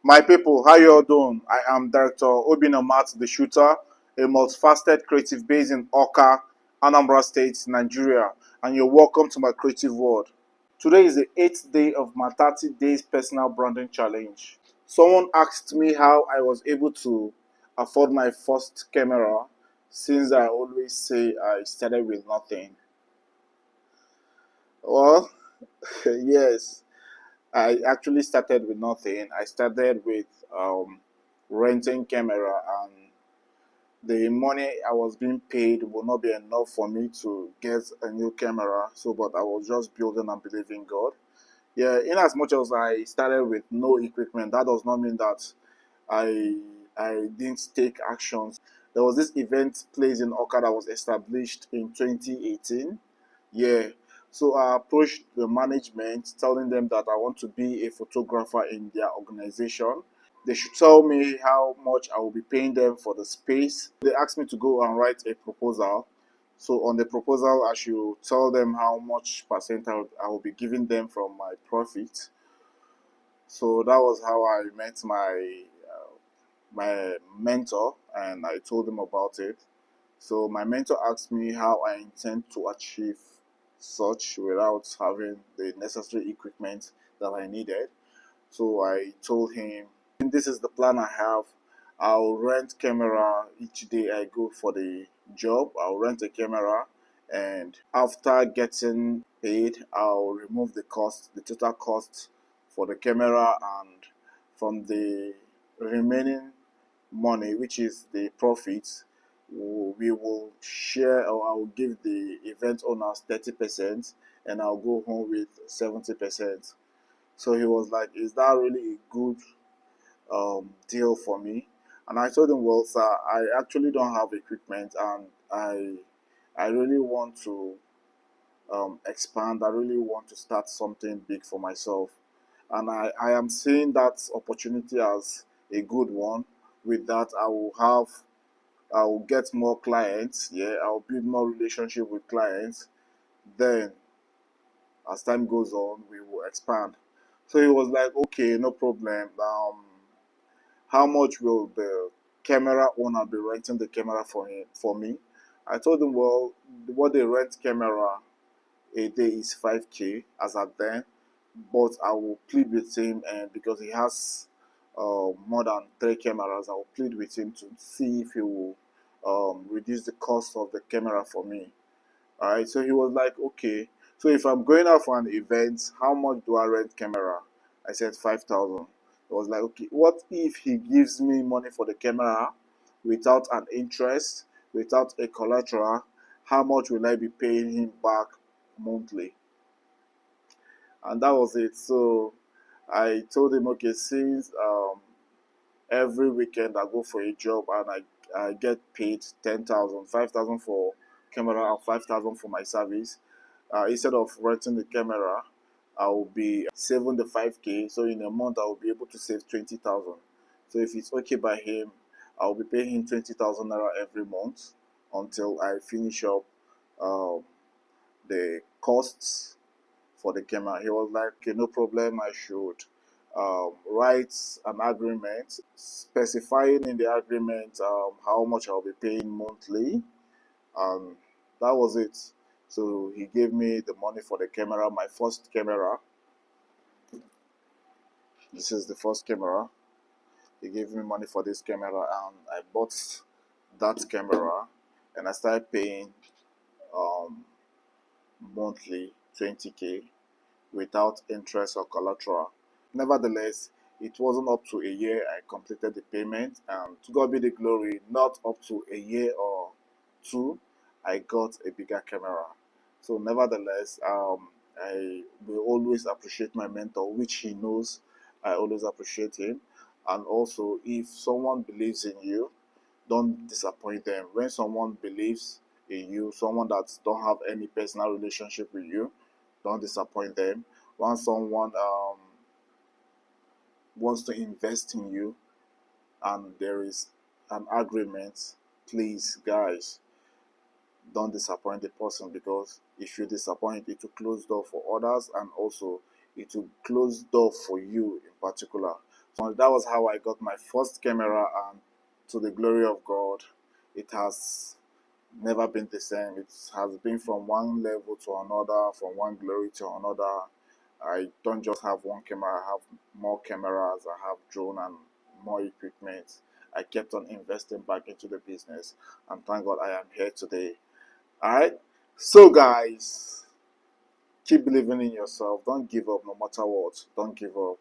My people, how you all doing? I am Director Obinomat, the shooter, a multifaceted creative based in Oka, Anambra State, Nigeria, and you're welcome to my creative world. Today is the 8th day of my 30 days personal branding challenge. Someone asked me how I was able to afford my first camera since I always say I started with nothing. Well, yes, I actually started with nothing. I started with renting camera, and the money I was being paid will not be enough for me to get a new camera. So, but I was just building and believing God. Yeah, in as much as I started with no equipment, that does not mean that I I didn't take actions. There was this event place in Oka that was established in 2018. Yeah. So I approached the management telling them that I want to be a photographer in their organization. They should tell me how much I will be paying them for the space. They asked me to go and write a proposal. So on the proposal, I should tell them how much percent I will be giving them from my profit. So that was how I met my mentor, and I told him about it. So my mentor asked me how I intend to achieve such without having the necessary equipment that I needed. So I told him, this is the plan I have. I'll rent camera each day I go for the job. I'll rent a camera, and after getting paid, I'll remove the total cost for the camera, and from the remaining money, which is the profits, we will share, or I will give the event owners 30%, and I'll go home with 70%. So he was like, "Is that really a good deal for me?" And I told him, "Well, sir, I actually don't have equipment, and I really want to expand. I really want to start something big for myself, and I am seeing that opportunity as a good one. With that, I will get more clients. Yeah, I'll build more relationship with clients. Then, as time goes on, we will expand." So he was like, "Okay, no problem. How much will the camera owner be renting the camera for me?" I told him, "Well, what they rent camera a day is 5K as at then, but I will plead with him, and because he has more than three cameras, I will plead with him to see if he will reduce the cost of the camera for me." All right, so he was like, "Okay, so if I'm going out for an event, how much do I rent camera?" I said 5,000. He was like, "Okay, what if he gives me money for the camera without an interest, without a collateral? How much will I be paying him back monthly?" And that was it. So I told him, "Okay, since every weekend I go for a job, and I get paid 10,000, 5,000 for camera and 5,000 for my service. Instead of renting the camera, I will be saving the 5K. So in a month, I will be able to save 20,000. So if it's okay by him, I will be paying him 20,000 naira every month until I finish up uh, the costs for the camera." He was like, "Okay, no problem. I should write an agreement specifying in the agreement how much I'll be paying monthly." And that was it. So he gave me the money for the camera, my first camera. This is the first camera. He gave me money for this camera, and I bought that camera, and I started paying um, monthly 20K without interest or collateral. Nevertheless, it wasn't up to a year I completed the payment, and to God be the glory, not up to a year or two, I got a bigger camera. So, nevertheless, I will always appreciate my mentor, which he knows I always appreciate him. And also, if someone believes in you, don't disappoint them. When someone believes in you, someone that don't have any personal relationship with you, don't disappoint them. Once someone wants to invest in you and there is an agreement, please, guys, don't disappoint the person, because if you disappoint, it will close door for others, and also it will close door for you in particular. So that was how I got my first camera, and to the glory of God, it has never been the same. It has been from one level to another, from one glory to another. I don't just have one camera, I have more cameras, I have drone and more equipment. I kept on investing back into the business, and thank God I am here today. All right. So, guys, keep believing in yourself. Don't give up no matter what. Don't give up.